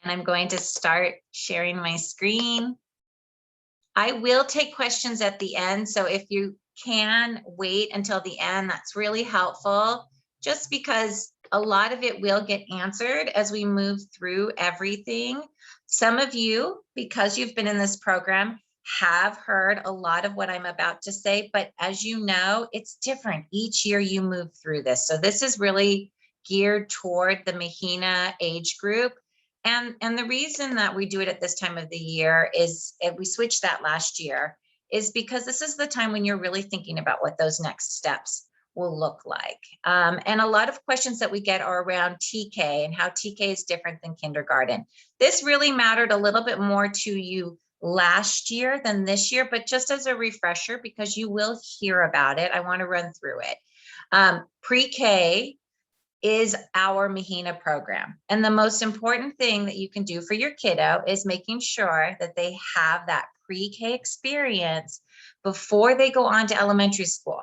And I'm going to start sharing my screen. I will take questions at the end, so if you can wait until the end, that's really helpful, just because a lot of it will get answered as we move through everything. Some of you, because you've been in this program, have heard a lot of what I'm about to say, but as you know, it's different. Each year you move through this. So this is really geared toward the Mechina age group. And the reason that we do it at this time of the year is, and we switched that last year, is because this is the time when you're really thinking about what those next steps will look like. And a lot of questions that we get are around TK and how TK is different than kindergarten. This really mattered a little bit more to you last year than this year, but just as a refresher, because you will hear about it, I want to run through it. Pre-K is our Mechina program. And the most important thing that you can do for your kiddo is making sure that they have that pre-K experience before they go on to elementary school.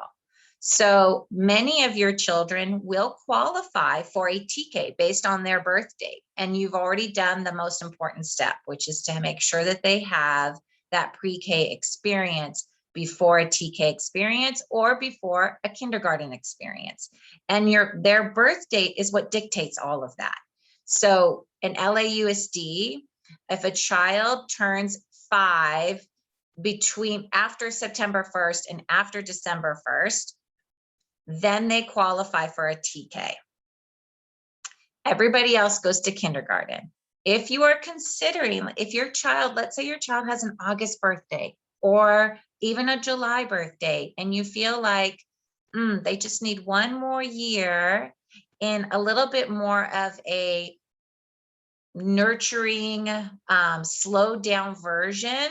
So many of your children will qualify for a TK based on their birth date. And you've already done the most important step, which is to make sure that they have that pre-K experience before a TK experience or before a kindergarten experience. And their birth date is what dictates all of that. So in LAUSD, if a child turns 5 between after September 1st and after December 1st, then they qualify for a TK. Everybody else goes to kindergarten. If you are considering, if your child, let's say your child has an August birthday or even a July birthday, and you feel like they just need one more year in a little bit more of a nurturing, slowed down version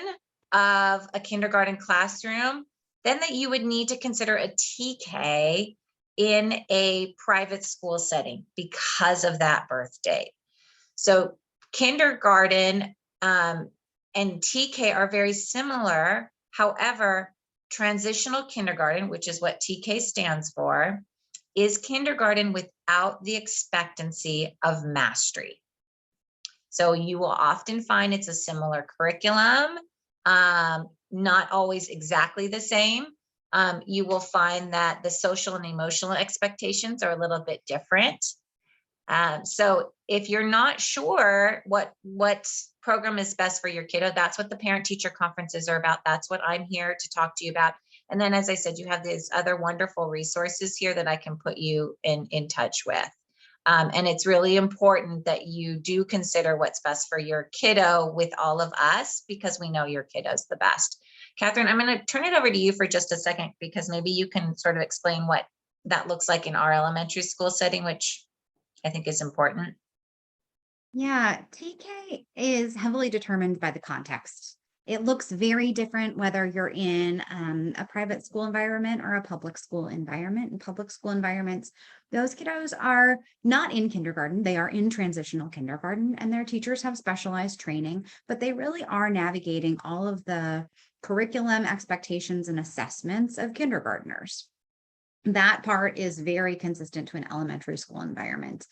of a kindergarten classroom, then that you would need to consider a TK in a private school setting because of that birth date. So kindergarten and TK are very similar. However, transitional kindergarten, which is what TK stands for, is kindergarten without the expectancy of mastery. So you will often find it's a similar curriculum, not always exactly the same. You will find that the social and emotional expectations are a little bit different. So if you're not sure what program is best for your kiddo, that's what the parent-teacher conferences are about. That's what I'm here to talk to you about. And then, as I said, you have these other wonderful resources here that I can put you in touch with. And it's really important that you do consider what's best for your kiddo with all of us, because we know your kiddo's the best. Catherine, I'm going to turn it over to you for just a second, because maybe you can sort of explain what that looks like in our elementary school setting, which I think is important. Yeah, TK is heavily determined by the context. It looks very different whether you're in a private school environment or a public school environment. In public school environments, those kiddos are not in kindergarten. They are in transitional kindergarten, and their teachers have specialized training, but they really are navigating all of the curriculum expectations and assessments of kindergartners. That part is very consistent to an elementary school environment.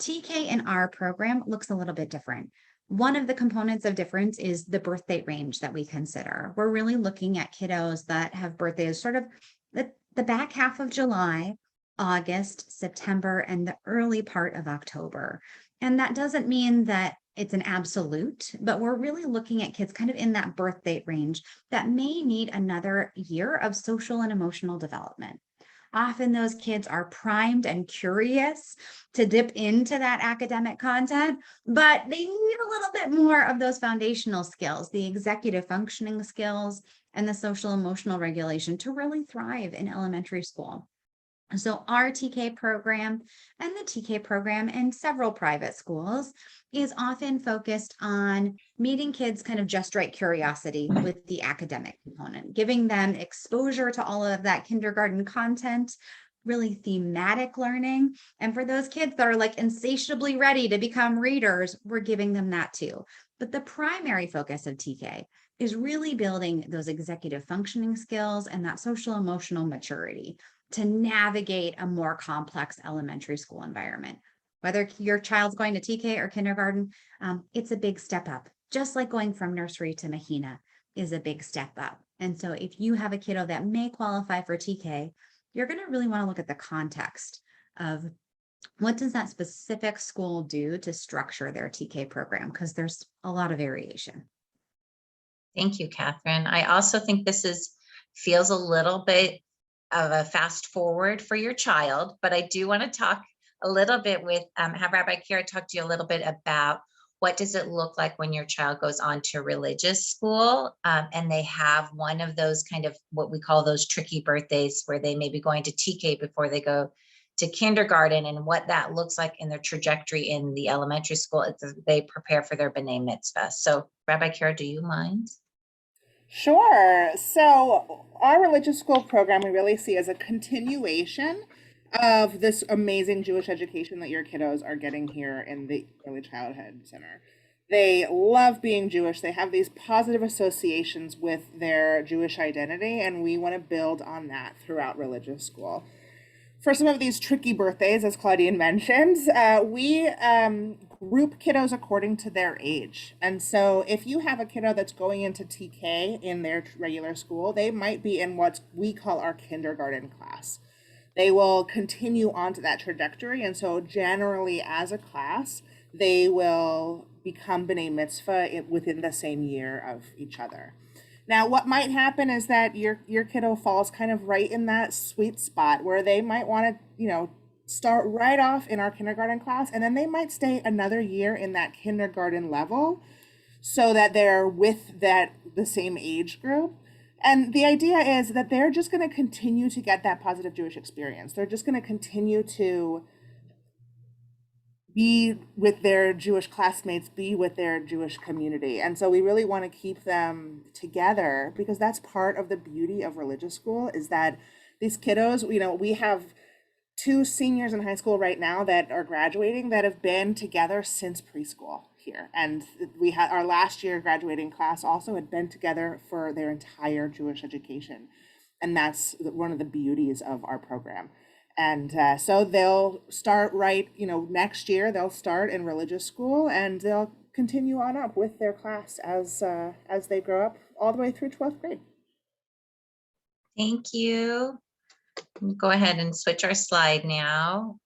TK in our program looks a little bit different. One of the components of difference is the birth date range that we consider. We're really looking at kiddos that have birthdays sort of the back half of July, August, September, and the early part of October. And that doesn't mean that it's an absolute, but we're really looking at kids kind of in that birth date range that may need another year of social and emotional development. Often those kids are primed and curious to dip into that academic content, but they need a little bit more of those foundational skills, the executive functioning skills and the social emotional regulation to really thrive in elementary school. So our TK program and the TK program in several private schools is often focused on meeting kids' kind of just right curiosity with the academic component, giving them exposure to all of that kindergarten content, really thematic learning. And for those kids that are like insatiably ready to become readers, we're giving them that too. But the primary focus of TK is really building those executive functioning skills and that social emotional maturity to navigate a more complex elementary school environment. Whether your child's going to TK or kindergarten, it's a big step up. Just like going from nursery to Mechina is a big step up. And so if you have a kiddo that may qualify for TK, you're going to really want to look at the context of what does that specific school do to structure their TK program? Because there's a lot of variation. Thank you, Catherine. I also think feels a little bit of a fast forward for your child, but I do want to talk a little bit have Rabbi Kira talk to you a little bit about what does it look like when your child goes on to religious school and they have one of those kind of what we call those tricky birthdays where they may be going to TK before they go to kindergarten, and what that looks like in their trajectory in the elementary school as they prepare for their B'nai Mitzvah. So Rabbi Kira, do you mind? Sure. So our religious school program we really see as a continuation of this amazing Jewish education that your kiddos are getting here in the Early Childhood Center. They love being Jewish. They have these positive associations with their Jewish identity, and we want to build on that throughout religious school. For some of these tricky birthdays, as Claudine mentioned, we group kiddos according to their age. And so if you have a kiddo that's going into TK in their regular school, they might be in what we call our kindergarten class. They will continue on to that trajectory. And so generally as a class, they will become B'nai Mitzvah within the same year of each other. Now, what might happen is that your kiddo falls kind of right in that sweet spot where they might want to, start right off in our kindergarten class, and then they might stay another year in that kindergarten level so that they're with the same age group. And the idea is that they're just going to continue to get that positive Jewish experience. They're just going to continue to be with their Jewish classmates, be with their Jewish community. And so we really want to keep them together because that's part of the beauty of religious school is that these kiddos, we have 2 seniors in high school right now that are graduating that have been together since preschool here. And we had our last year graduating class also had been together for their entire Jewish education. And that's one of the beauties of our program. And so they'll start next year, they'll start in religious school and they'll continue on up with their class as they grow up all the way through 12th grade. Thank you. Go ahead and switch our slide now.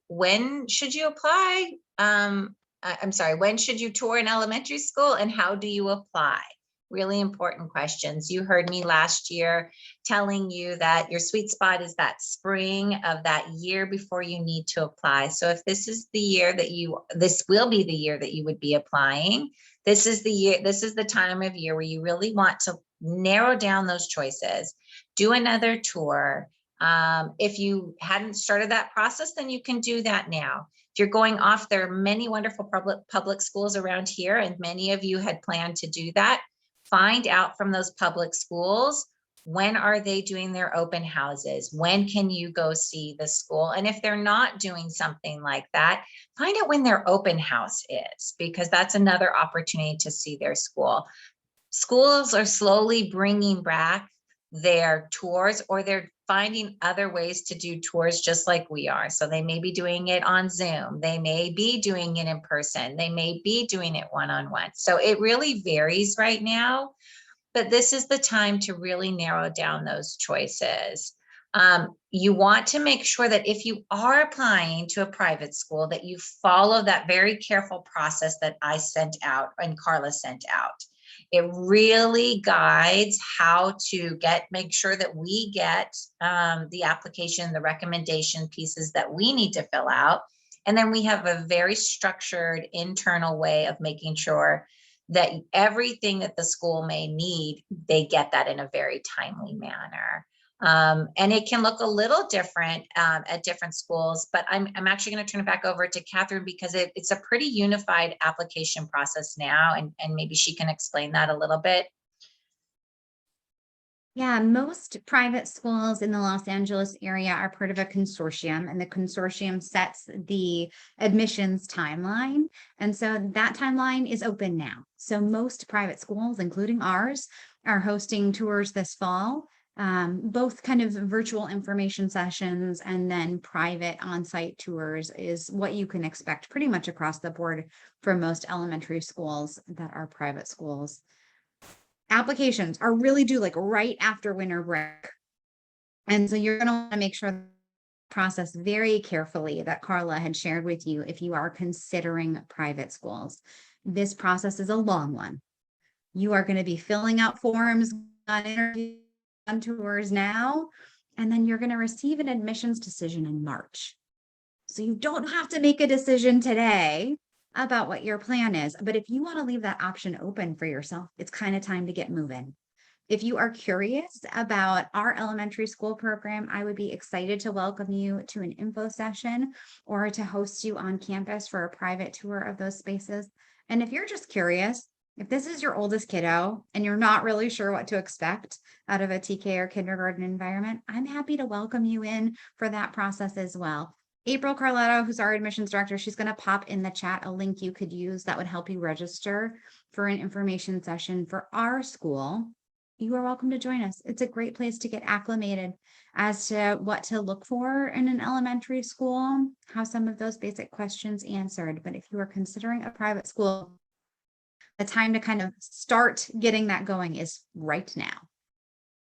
When should you apply? I'm sorry, when should you tour an elementary school and how do you apply? Really important questions. You heard me last year telling you that your sweet spot is that spring of that year before you need to apply. So if this is the year this will be the year that you would be applying, this is the time of year where you really want to narrow down those choices, do another tour. If you hadn't started that process, then you can do that now. If you're going off, there are many wonderful public schools around here, and many of you had planned to do that. Find out from those public schools, when are they doing their open houses? When can you go see the school? And if they're not doing something like that, find out when their open house is, because that's another opportunity to see their school. Schools are slowly bringing back their tours, or they're finding other ways to do tours just like we are. So they may be doing it on Zoom. They may be doing it in person. They may be doing it one-on-one. So it really varies right now, but this is the time to really narrow down those choices. You want to make sure that if you are applying to a private school, that you follow that very careful process that I sent out and Carla sent out. It really guides how to make sure that we get the application, the recommendation pieces that we need to fill out. And then we have a very structured internal way of making sure that everything that the school may need, they get that in a very timely manner. And it can look a little different at different schools, but I'm actually going to turn it back over to Catherine because it's a pretty unified application process now, and maybe she can explain that a little bit. Yeah, most private schools in the Los Angeles area are part of a consortium, and the consortium sets the admissions timeline. And so that timeline is open now. So most private schools, including ours, are hosting tours this fall. Both kind of virtual information sessions and then private on-site tours is what you can expect pretty much across the board for most elementary schools that are private schools. Applications are really due like right after winter break. And so you're going to want to make sure the process very carefully that Carla had shared with you if you are considering private schools. This process is a long one. You are going to be filling out forms on interviews, on tours now, and then you're going to receive an admissions decision in March. So you don't have to make a decision today about what your plan is. But if you want to leave that option open for yourself, it's kind of time to get moving. If you are curious about our elementary school program, I would be excited to welcome you to an info session or to host you on campus for a private tour of those spaces. And if you're just curious, if this is your oldest kiddo and you're not really sure what to expect out of a TK or kindergarten environment, I'm happy to welcome you in for that process as well. April Carletto, who's our admissions director, she's going to pop in the chat a link you could use that would help you register for an information session for our school. You are welcome to join us. It's a great place to get acclimated as to what to look for in an elementary school, how some of those basic questions answered. But if you are considering a private school, the time to kind of start getting that going is right now.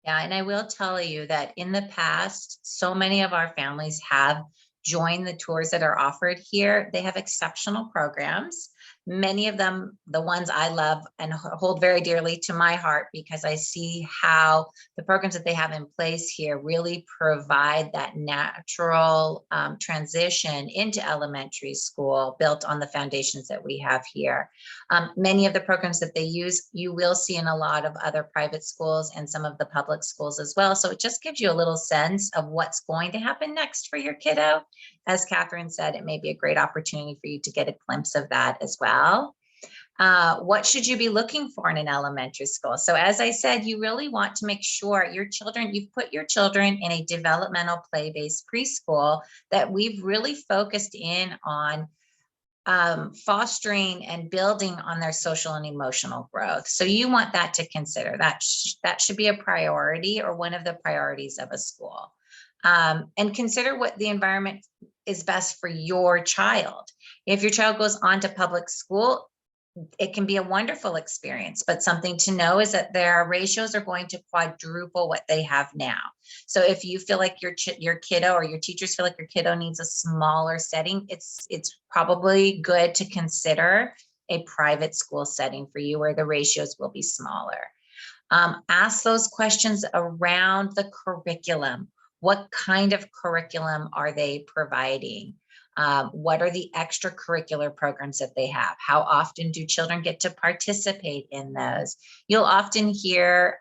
Yeah, and I will tell you that in the past, so many of our families have joined the tours that are offered here. They have exceptional programs. Many of them, the ones I love and hold very dearly to my heart, because I see how the programs that they have in place here really provide that natural transition into elementary school built on the foundations that we have here. Many of the programs that they use, you will see in a lot of other private schools and some of the public schools as well. So it just gives you a little sense of what's going to happen next for your kiddo. As Catherine said, it may be a great opportunity for you to get a glimpse of that as well. What should you be looking for in an elementary school? So as I said, you really want to make sure you've put your children in a developmental play-based preschool that we've really focused in on fostering and building on their social and emotional growth. So you want that to consider. That should be a priority or one of the priorities of a school. And consider what the environment is best for your child. If your child goes on to public school, it can be a wonderful experience, but something to know is that their ratios are going to quadruple what they have now. So if you feel like your kiddo or your teachers feel like your kiddo needs a smaller setting, it's probably good to consider a private school setting for you where the ratios will be smaller. Ask those questions around the curriculum. What kind of curriculum are they providing? What are the extracurricular programs that they have? How often do children get to participate in those? You'll often hear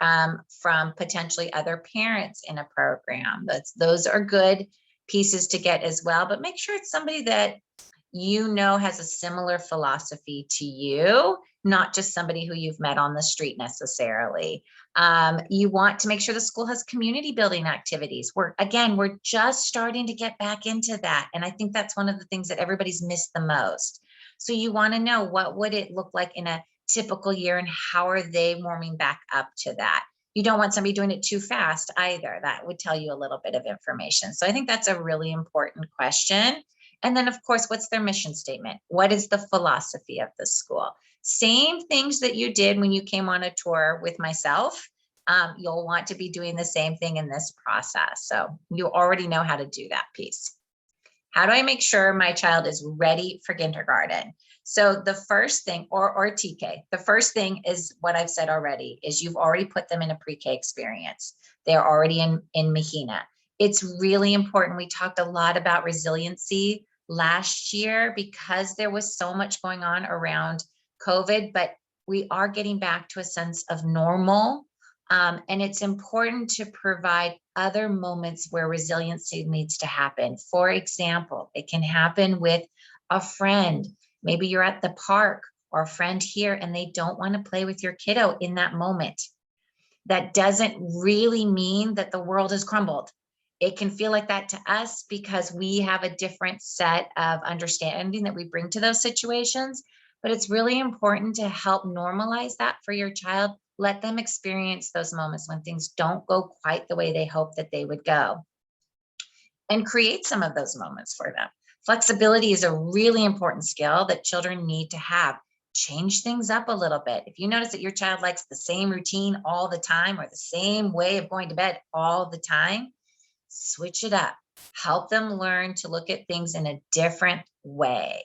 from potentially other parents in a program. Those are good pieces to get as well, but make sure it's somebody that you know has a similar philosophy to you, not just somebody who you've met on the street necessarily. You want to make sure the school has community building activities. We're just starting to get back into that. And I think that's one of the things that everybody's missed the most. So you want to know, what would it look like in a typical year and how are they warming back up to that? You don't want somebody doing it too fast either. That would tell you a little bit of information. So I think that's a really important question. And then, of course, what's their mission statement? What is the philosophy of the school? Same things that you did when you came on a tour with myself. You'll want to be doing the same thing in this process. So you already know how to do that piece. How do I make sure my child is ready for kindergarten? So the first thing, or TK, the first thing is what I've said already, is you've already put them in a pre-K experience. They're already in Mechina. It's really important. We talked a lot about resiliency last year because there was so much going on around COVID, but we are getting back to a sense of normal. And it's important to provide other moments where resiliency needs to happen. For example, it can happen with a friend. Maybe you're at the park or a friend here and they don't want to play with your kiddo in that moment. That doesn't really mean that the world has crumbled. It can feel like that to us because we have a different set of understanding that we bring to those situations. But it's really important to help normalize that for your child Let them experience those moments when things don't go quite the way they hope that they would go, and create some of those moments for them. Flexibility is a really important skill that children need to have. Change things up a little bit. If you notice that your child likes the same routine all the time, or the same way of going to bed all the time, switch it up. Help them learn to look at things in a different way.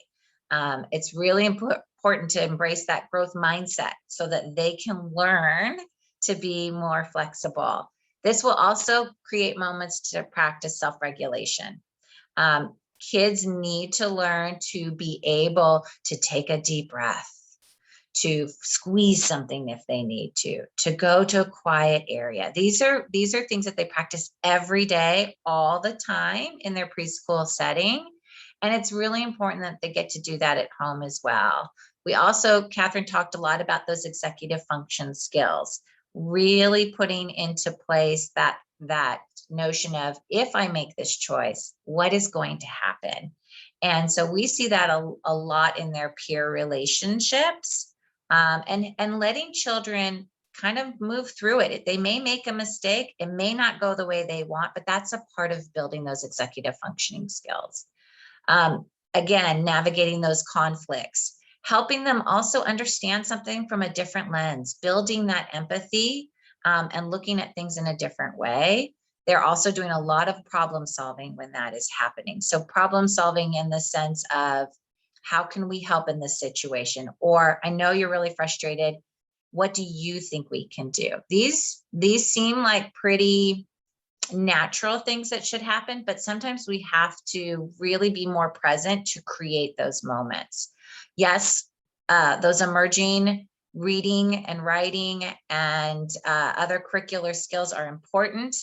It's really important to embrace that growth mindset so that they can learn to be more flexible. This will also create moments to practice self-regulation. Kids need to learn to be able to take a deep breath, to squeeze something if they need to go to a quiet area. These are things that they practice every day, all the time in their preschool setting. And it's really important that they get to do that at home as well. We also, Catherine talked a lot about those executive function skills, really putting into place that notion of, if I make this choice, what is going to happen? And so we see that a lot in their peer relationships. And letting children kind of move through it. They may make a mistake. It may not go the way they want, but that's a part of building those executive functioning skills. Again, navigating those conflicts, helping them also understand something from a different lens, building that empathy, and looking at things in a different way. They're also doing a lot of problem solving when that is happening. So problem solving in the sense of, how can we help in this situation? Or, I know you're really frustrated. What do you think we can do? These seem like pretty natural things that should happen, but sometimes we have to really be more present to create those moments. Yes, those emerging reading and writing and other curricular skills are important.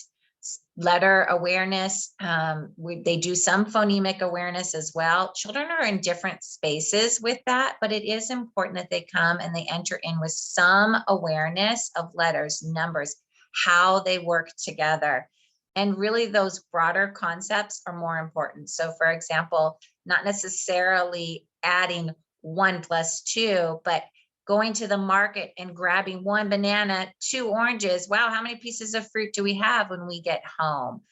Letter awareness, they do some phonemic awareness as well. Children are in different spaces with that, but it is important that they come and they enter in with some awareness of letters, numbers, how they work together. And really those broader concepts are more important. So for example, not necessarily adding 1 + 2, but going to the market and grabbing 1 banana, 2 oranges. Wow, how many pieces of fruit do we have when we get home?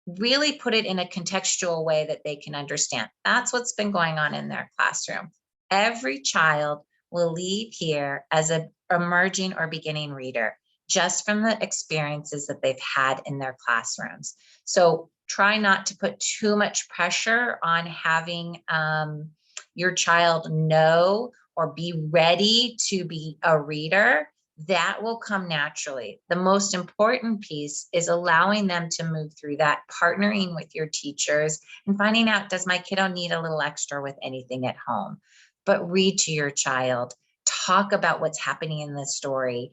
Really put it in a contextual way that they can understand. That's what's been going on in their classroom. Every child will leave here as an emerging or beginning reader, just from the experiences that they've had in their classrooms. So try not to put too much pressure on having your child know or be ready to be a reader. That will come naturally. The most important piece is allowing them to move through that, partnering with your teachers and finding out, does my kiddo need a little extra with anything at home? But read to your child, talk about what's happening in the story,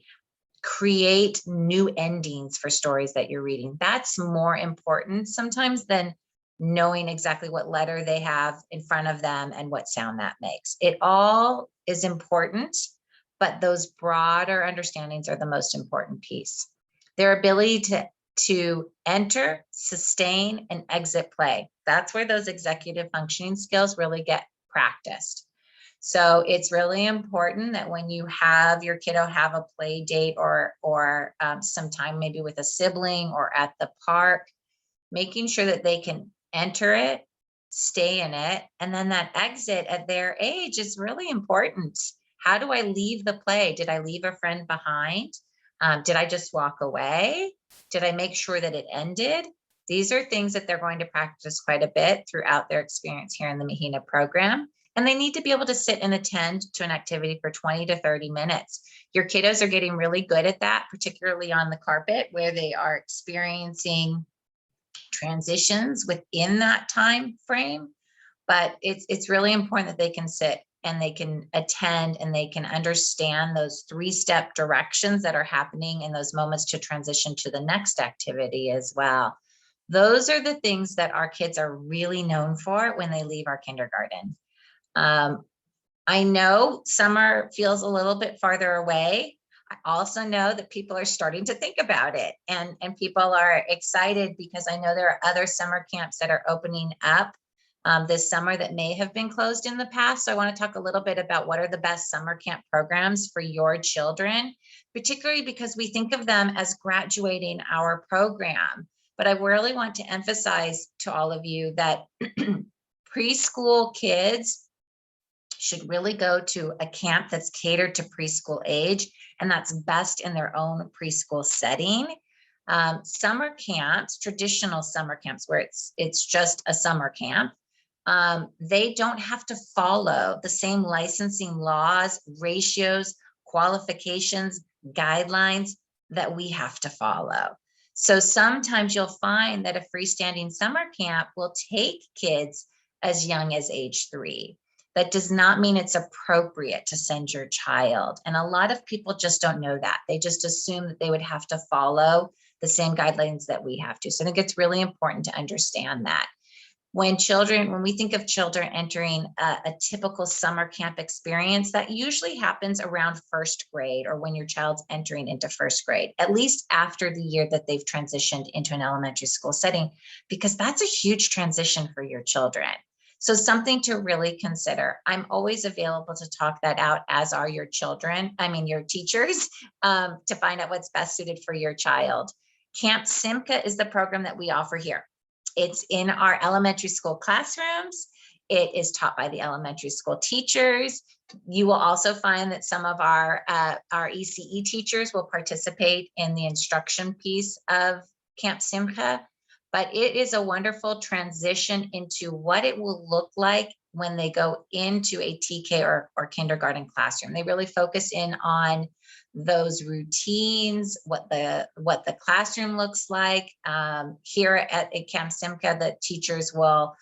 create new endings for stories that you're reading. That's more important sometimes than knowing exactly what letter they have in front of them and what sound that makes. It all is important, but those broader understandings are the most important piece. Their ability to enter, sustain, and exit play. That's where those executive functioning skills really get practiced. So it's really important that when you have your kiddo have a play date or some time maybe with a sibling or at the park, making sure that they can enter it, stay in it, and then that exit at their age is really important. How do I leave the play? Did I leave a friend behind? Did I just walk away? Did I make sure that it ended? These are things that they're going to practice quite a bit throughout their experience here in the Mechina program. And they need to be able to sit and attend to an activity for 20 to 30 minutes. Your kiddos are getting really good at that, particularly on the carpet where they are experiencing transitions within that time frame. But it's really important that they can sit and they can attend and they can understand those 3-step directions that are happening in those moments to transition to the next activity as well. Those are the things that our kids are really known for when they leave our kindergarten. I know summer feels a little bit farther away. I also know that people are starting to think about it and people are excited because I know there are other summer camps that are opening up this summer that may have been closed in the past. So I want to talk a little bit about what are the best summer camp programs for your children, particularly because we think of them as graduating our program. But I really want to emphasize to all of you that preschool kids should really go to a camp that's catered to preschool age, and that's best in their own preschool setting. Summer camps, traditional summer camps where it's just a summer camp, they don't have to follow the same licensing laws, ratios, qualifications, guidelines that we have to follow. So sometimes you'll find that a freestanding summer camp will take kids as young as age 3. That does not mean it's appropriate to send your child. And a lot of people just don't know that. They just assume that they would have to follow the same guidelines that we have to. So I think it's really important to understand that. When we think of children entering a typical summer camp experience, that usually happens around first grade or when your child's entering into first grade, at least after the year that they've transitioned into an elementary school setting, because that's a huge transition for your children. So something to really consider. I'm always available to talk that out, as are your teachers, to find out what's best suited for your child. Camp Simca is the program that we offer here. It's in our elementary school classrooms. It is taught by the elementary school teachers. You will also find that some of our ECE teachers will participate in the instruction piece of Camp Simca. But it is a wonderful transition into what it will look like when they go into a TK or kindergarten classroom. They really focus in on those routines, what the classroom looks like. Here at Camp Simca, the teachers will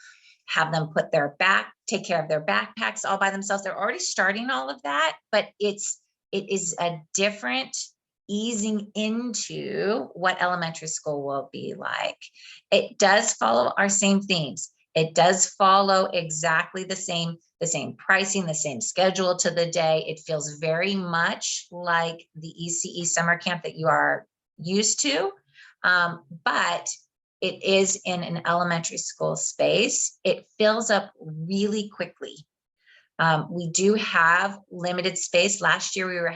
have them take care of their backpacks all by themselves. They're already starting all of that, but it is a different easing into what elementary school will be like. It does follow our same themes. It does follow exactly the same pricing, the same schedule to the day. It feels very much like the ECE summer camp that you are used to, but it is in an elementary school space. It fills up really quickly. We do have limited space. Last year, we were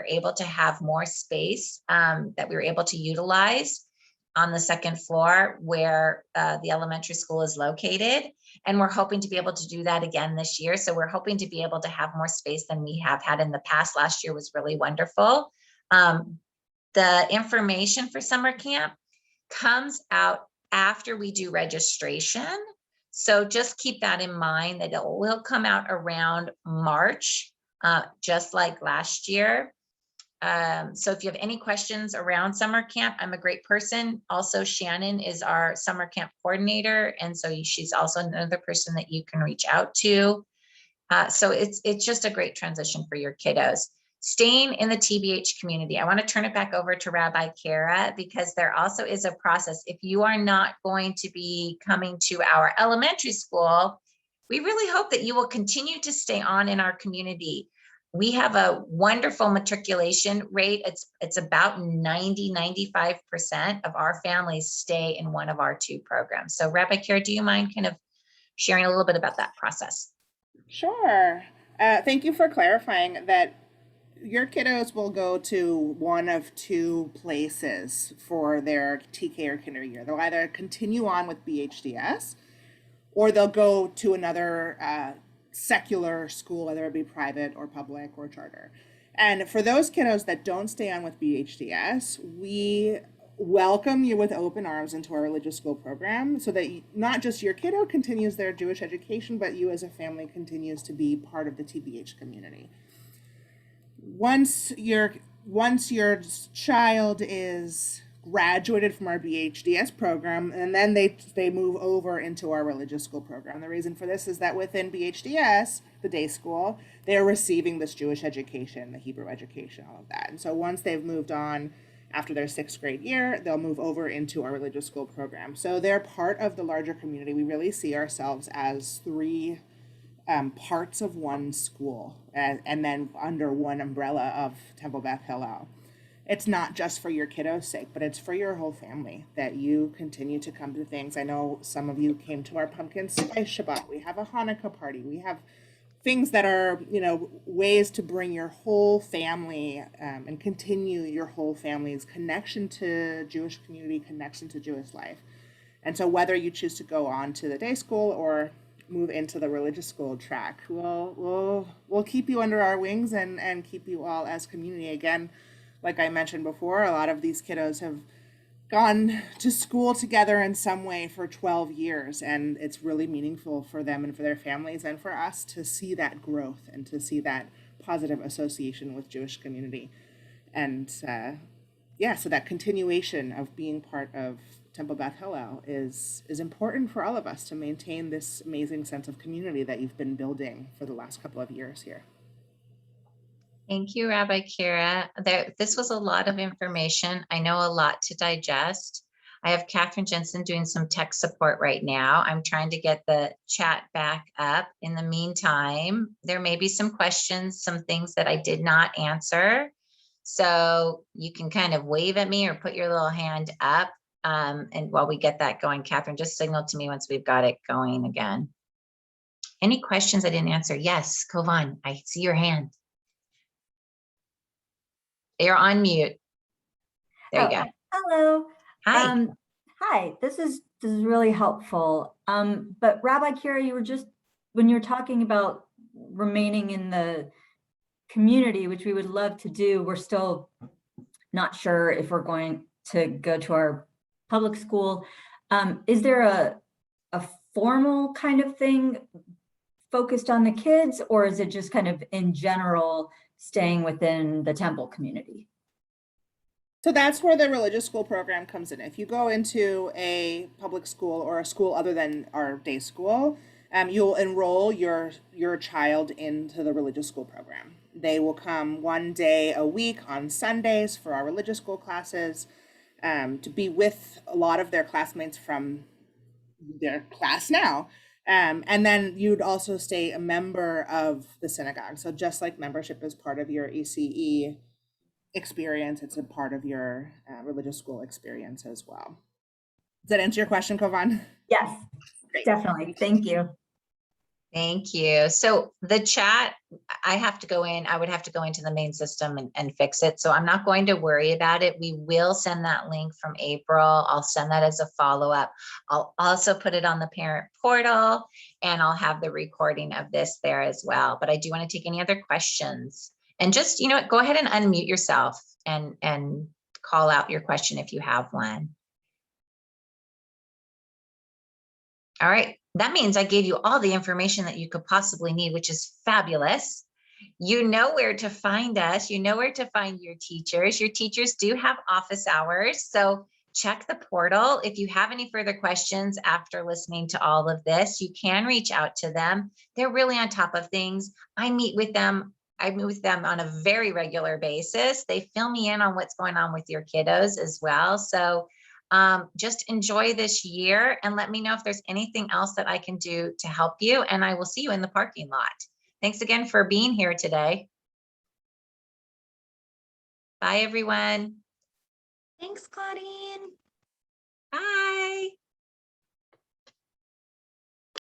able to have more space that we were able to utilize on the second floor where the elementary school is located. And we're hoping to be able to do that again this year. So we're hoping to be able to have more space than we have had in the past. Last year was really wonderful. The information for summer camp comes out after we do registration. So just keep that in mind, that it will come out around March, just like last year. So if you have any questions around summer camp, I'm a great person. Also, Shannon is our summer camp coordinator. And so she's also another person that you can reach out to. So it's just a great transition for your kiddos. Staying in the TBH community, I want to turn it back over to Rabbi Kara, because there also is a process. If you are not going to be coming to our elementary school, we really hope that you will continue to stay on in our community. We have a wonderful matriculation rate. It's about 90–95% of our families stay in one of our 2 programs. So Rabbi Kara, do you mind kind of sharing a little bit about that process? Sure. Thank you for clarifying that your kiddos will go to one of 2 places for their TK or kinder year. They'll either continue on with BHDS, or they'll go to another secular school, whether it be private or public or charter. And for those kiddos that don't stay on with BHDS, we welcome you with open arms into our religious school program, so that not just your kiddo continues their Jewish education, but you as a family continues to be part of the TBH community. Once your child is graduated from our BHDS program, and then they move over into our religious school program. The reason for this is that within BHDS, the day school, they're receiving this Jewish education, the Hebrew education, all of that. And so once they've moved on after their 6th grade year, they'll move over into our religious school program. So they're part of the larger community. We really see ourselves as 3 parts of one school, and then under one umbrella of Temple Beth Hillel. it's not just for your kiddos' sake, but it's for your whole family that you continue to come to things. I know some of you came to our pumpkin spice Shabbat. We have a Hanukkah party. We have things that are, ways to bring your whole family and continue your whole family's connection to Jewish community, connection to Jewish life. And so whether you choose to go on to the day school or move into the religious school track, we'll keep you under our wings and keep you all as community. Again, like I mentioned before, a lot of these kiddos have gone to school together in some way for 12 years, and it's really meaningful for them and for their families and for us to see that growth and to see that positive association with Jewish community. And so that continuation of being part of Temple Beth Hillel is important for all of us to maintain this amazing sense of community that you've been building for the last couple of years here. Thank you, Rabbi Kira. This was a lot of information. I know a lot to digest. I have Catherine Jensen doing some tech support right now. I'm trying to get the chat back up. In the meantime, there may be some questions, some things that I did not answer. So you can kind of wave at me or put your little hand up. And while we get that going, Catherine, just signal to me once we've got it going again. Any questions I didn't answer? Yes, Kovan, I see your hand. You're on mute. There you go. Hello. Hi. Hi, this is really helpful. But Rabbi Kira, you were just, when you're talking about remaining in the community, which we would love to do, we're still not sure if we're going to go to our public school. Is there a formal kind of thing focused on the kids, or is it just kind of in general staying within the temple community? So that's where the religious school program comes in. If you go into a public school or a school other than our day school, you'll enroll your child into the religious school program. They will come one day a week on Sundays for our religious school classes, to be with a lot of their classmates from their class now. And then you'd also stay a member of the synagogue. So just like membership is part of your ECE experience, it's a part of your religious school experience as well. Does that answer your question, Kovan? Yes, Great. definitely. Thank you. Thank you. So the chat, I have to go in, I would have to go into the main system and fix it. So I'm not going to worry about it. We will send that link from April. I'll send that as a follow-up. I'll also put it on the parent portal, and I'll have the recording of this there as well. But I do want to take any other questions. And just, go ahead and unmute yourself and call out your question if you have one. All right. That means I gave you all the information that you could possibly need, which is fabulous. You know where to find us. You know where to find your teachers. Your teachers do have office hours. So check the portal. If you have any further questions after listening to all of this, you can reach out to them. They're really on top of things. I meet with them on a very regular basis. They fill me in on what's going on with your kiddos as well. So just enjoy this year and let me know if there's anything else that I can do to help you. And I will see you in the parking lot. Thanks again for being here today. Bye, everyone. Thanks, Claudine. Bye.